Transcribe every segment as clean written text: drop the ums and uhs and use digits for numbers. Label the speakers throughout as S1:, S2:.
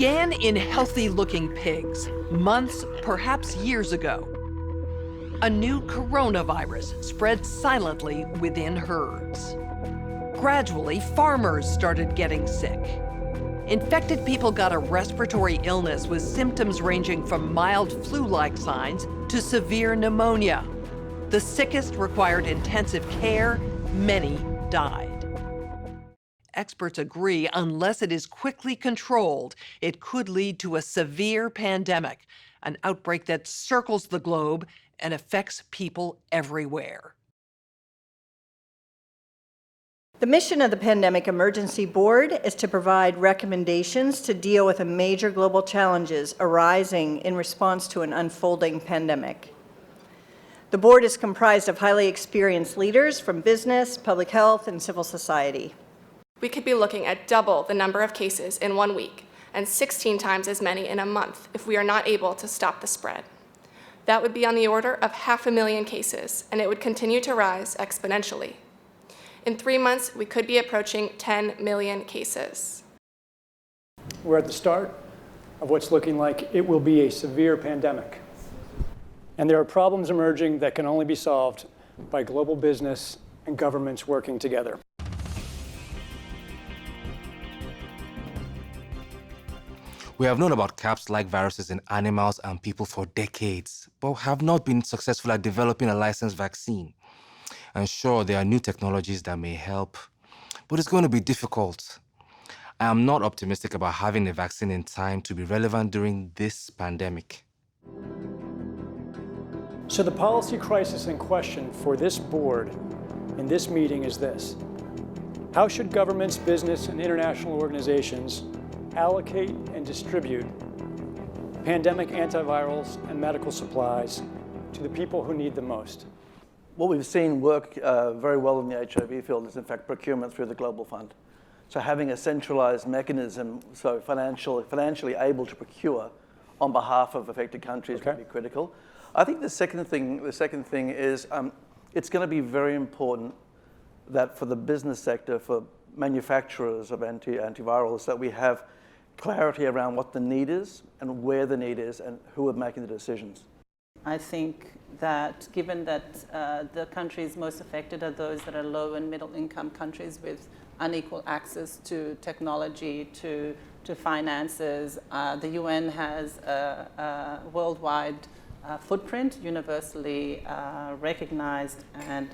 S1: began in healthy-looking pigs, months, perhaps years ago. A new coronavirus spread silently within herds. Gradually, farmers started getting sick. Infected people got a respiratory illness with symptoms ranging from mild flu-like signs to severe pneumonia. The sickest required intensive care. Many died. Experts agree, unless it is quickly controlled, it could lead to a severe pandemic, an outbreak that circles the globe and affects people everywhere.
S2: The mission of the Pandemic Emergency Board is to provide recommendations to deal with the major global challenges arising in response to an unfolding pandemic. The board is comprised of highly experienced leaders from business, public health, and civil society.
S3: We could be looking at double the number of cases in 1 week and 16 times as many in a month if we are not able to stop the spread. That would be on the order of 500,000 cases, and it would continue to rise exponentially. In 3 months, we could be approaching 10 million cases.
S4: We're at the start of what's looking like it will be a severe pandemic. And there are problems emerging that can only be solved by global business and governments working together.
S5: We have known about CAPS-like viruses in animals and people for decades, but have not been successful at developing a licensed vaccine. And sure, there are new technologies that may help, but it's going to be difficult. I am not optimistic about having a vaccine in time to be relevant during this pandemic.
S4: So the policy crisis in question for this board in this meeting is this: how should governments, business, and international organizations allocate and distribute pandemic antivirals and medical supplies to the people who need them most?
S6: What we've seen work very well in the HIV field is, in fact, procurement through the Global Fund. So having a centralized mechanism, so financially able to procure on behalf of affected countries would be critical. I think the second thing is it's going to be very important that for the business sector, for manufacturers of antivirals, that we have clarity around what the need is and where the need is and who are making the decisions.
S7: I think that given that the countries most affected are those that are low and middle income countries with unequal access to technology, to finances, the UN has a worldwide footprint, universally recognized, and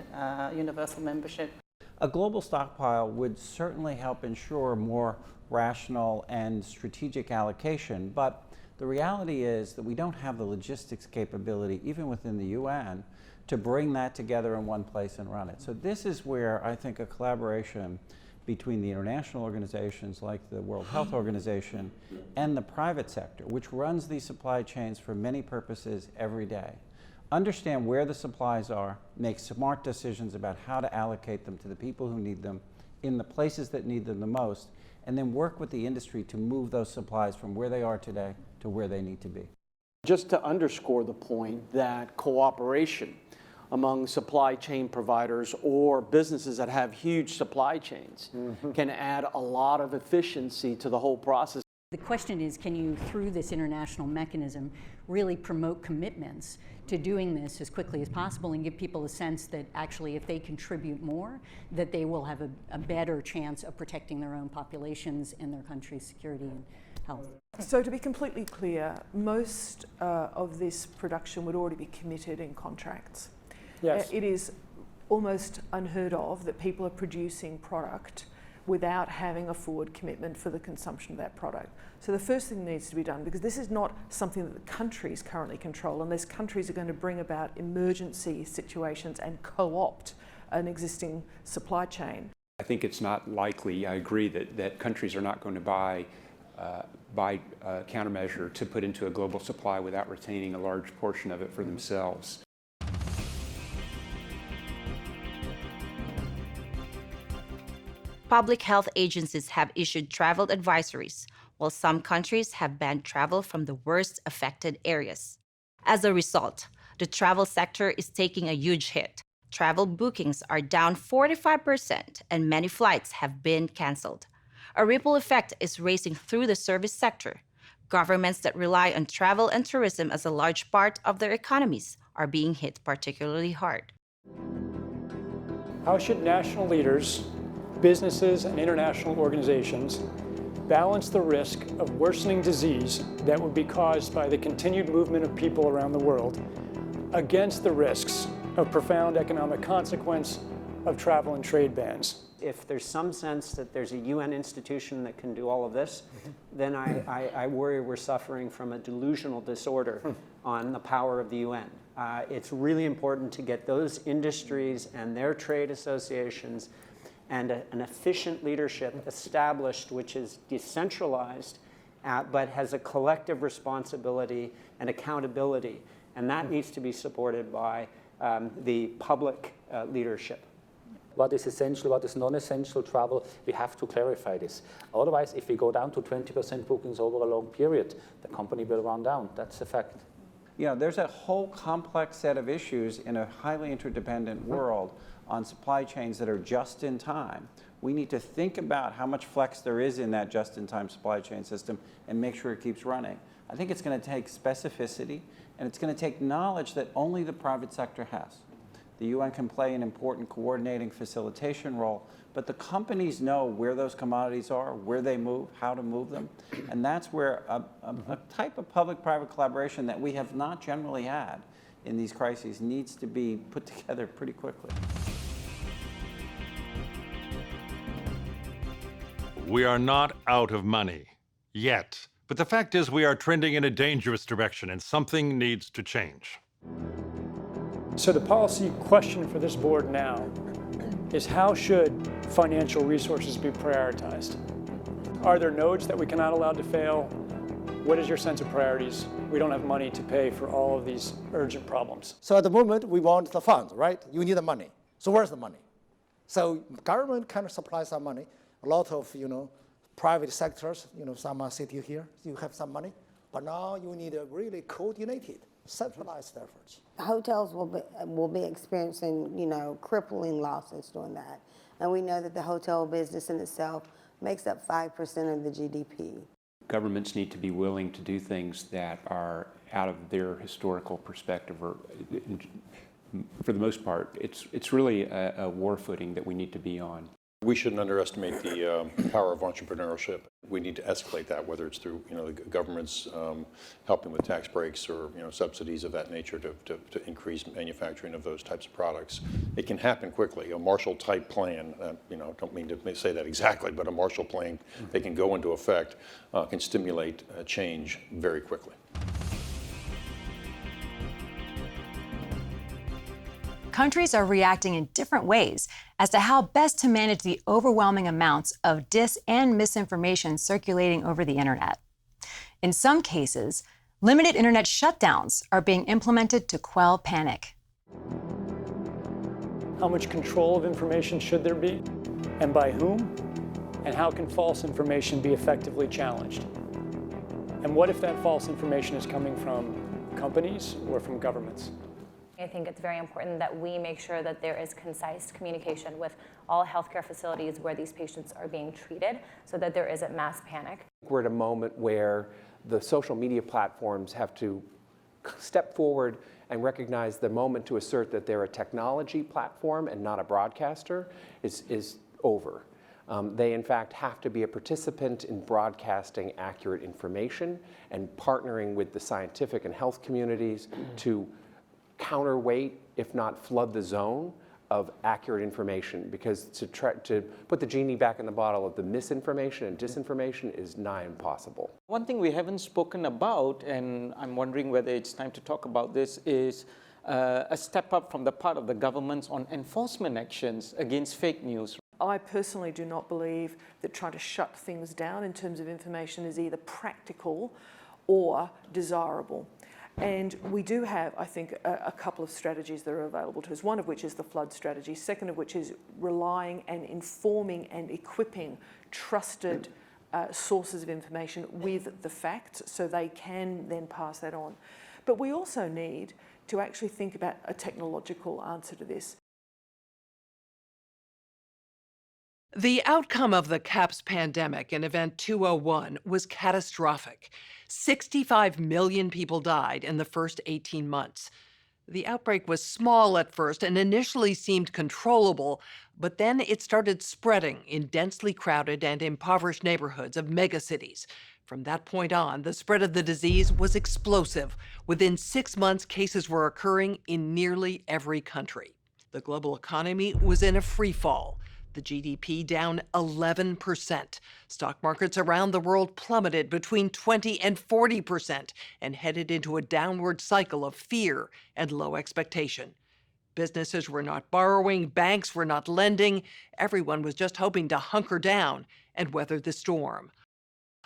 S7: universal membership.
S8: A global stockpile would certainly help ensure more rational and strategic allocation, but the reality is that we don't have the logistics capability, even within the UN, to bring that together in one place and run it. So this is where I think a collaboration between the international organizations like the World Health Organization and the private sector, which runs these supply chains for many purposes every day, understand where the supplies are, make smart decisions about how to allocate them to the people who need them in the places that need them the most, and then work with the industry to move those supplies from where they are today to where they need to be.
S9: Just to underscore the point that cooperation among supply chain providers or businesses that have huge supply chains can add a lot of efficiency to the whole process.
S10: The question is, can you, through this international mechanism, really promote commitments to doing this as quickly as possible and give people a sense that actually if they contribute more, that they will have a better chance of protecting their own populations and their country's security and health.
S11: So to be completely clear, most of this production would already be committed in contracts.
S4: Yes.
S11: It is almost unheard of that people are producing product without having a forward commitment for the consumption of that product. So the first thing that needs to be done, because this is not something that the countries currently control, unless countries are going to bring about emergency situations and co-opt an existing supply chain.
S12: I think it's not likely, I agree, that countries are not going to buy a countermeasure to put into a global supply without retaining a large portion of it for themselves.
S13: Public health agencies have issued travel advisories, while some countries have banned travel from the worst affected areas. As a result, the travel sector is taking a huge hit. Travel bookings are down 45%, and many flights have been canceled. A ripple effect is racing through the service sector. Governments that rely on travel and tourism as a large part of their economies are being hit particularly hard.
S4: How should national leaders, businesses, and international organizations balance the risk of worsening disease that would be caused by the continued movement of people around the world against the risks of profound economic consequence of travel and trade bans?
S14: If there's some sense that there's a UN institution that can do all of this, then I worry we're suffering from a delusional disorder on the power of the UN. It's really important to get those industries and their trade associations and an efficient leadership established, which is decentralized, but has a collective responsibility and accountability. And that needs to be supported by the public leadership.
S15: What is essential, what is non-essential travel, we have to clarify this. Otherwise, if we go down to 20% bookings over a long period, the company will run down. That's a fact.
S8: You know, there's a whole complex set of issues in a highly interdependent world on supply chains that are just in time. We need to think about how much flex there is in that just-in-time supply chain system and make sure it keeps running. I think it's going to take specificity, and it's going to take knowledge that only the private sector has. The UN can play an important coordinating facilitation role, but the companies know where those commodities are, where they move, how to move them, and that's where a type of public-private collaboration that we have not generally had in these crises needs to be put together pretty quickly.
S16: We are not out of money yet, but the fact is we are trending in a dangerous direction and something needs to change.
S4: So the policy question for this board now is, how should financial resources be prioritized? Are there nodes that we cannot allow to fail? What is your sense of priorities? We don't have money to pay for all of these urgent problems.
S17: So at the moment, we want the funds, right? You need the money. So where's the money? So government kind of supplies some money. A lot of, private sectors, some are sitting here, you have some money. But now you need a really coordinated, centralized efforts.
S18: Hotels will be experiencing, crippling losses doing that. And we know that the hotel business in itself makes up 5% of the GDP.
S12: Governments need to be willing to do things that are out of their historical perspective, or for the most part, it's really a war footing that we need to be on.
S19: We shouldn't underestimate the power of entrepreneurship. We need to escalate that, whether it's through the government's helping with tax breaks or subsidies of that nature to increase manufacturing of those types of products. It can happen quickly. A Marshall-type plan, don't mean to say that exactly, but a Marshall plan that can go into effect can stimulate change very quickly.
S20: Countries are reacting in different ways as to how best to manage the overwhelming amounts of dis and misinformation circulating over the internet. In some cases, limited internet shutdowns are being implemented to quell panic.
S4: How much control of information should there be, and by whom? And how can false information be effectively challenged? And what if that false information is coming from companies or from governments?
S21: I think it's very important that we make sure that there is concise communication with all healthcare facilities where these patients are being treated so that there isn't mass panic.
S22: We're at a moment where the social media platforms have to step forward and recognize the moment to assert that they're a technology platform and not a broadcaster is over. They, in fact, have to be a participant in broadcasting accurate information and partnering with the scientific and health communities to counterweight, if not flood the zone of accurate information, because to put the genie back in the bottle of the misinformation and disinformation is nigh impossible.
S23: One thing we haven't spoken about, and I'm wondering whether it's time to talk about this, is a step up from the part of the governments on enforcement actions against fake news.
S11: I personally do not believe that trying to shut things down in terms of information is either practical or desirable. And we do have, I think, a couple of strategies that are available to us, one of which is the flood strategy, second of which is relying and informing and equipping trusted sources of information with the facts so they can then pass that on. But we also need to actually think about a technological answer to this.
S1: The outcome of the CAPS pandemic in Event 201 was catastrophic. 65 million people died in the first 18 months. The outbreak was small at first and initially seemed controllable, but then it started spreading in densely crowded and impoverished neighborhoods of megacities. From that point on, the spread of the disease was explosive. Within 6 months, cases were occurring in nearly every country. The global economy was in a free fall. The GDP down 11%. Stock markets around the world plummeted between 20 and 40% and headed into a downward cycle of fear and low expectation. Businesses were not borrowing, banks were not lending. Everyone was just hoping to hunker down and weather the storm.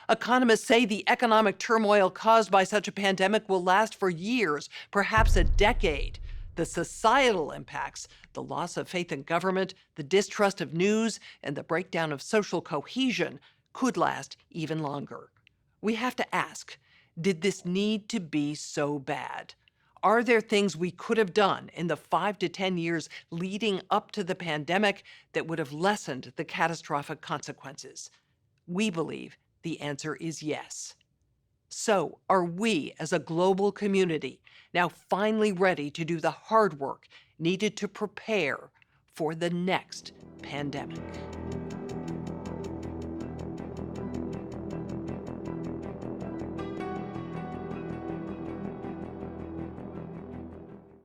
S1: Economists say the economic turmoil caused by such a pandemic will last for years, perhaps a decade. The societal impacts, the loss of faith in government, the distrust of news, and the breakdown of social cohesion could last even longer. We have to ask, did this need to be so bad? Are there things we could have done in the 5 to 10 years leading up to the pandemic that would have lessened the catastrophic consequences? We believe the answer is yes. So, are we as a global community now finally ready to do the hard work needed to prepare for the next pandemic?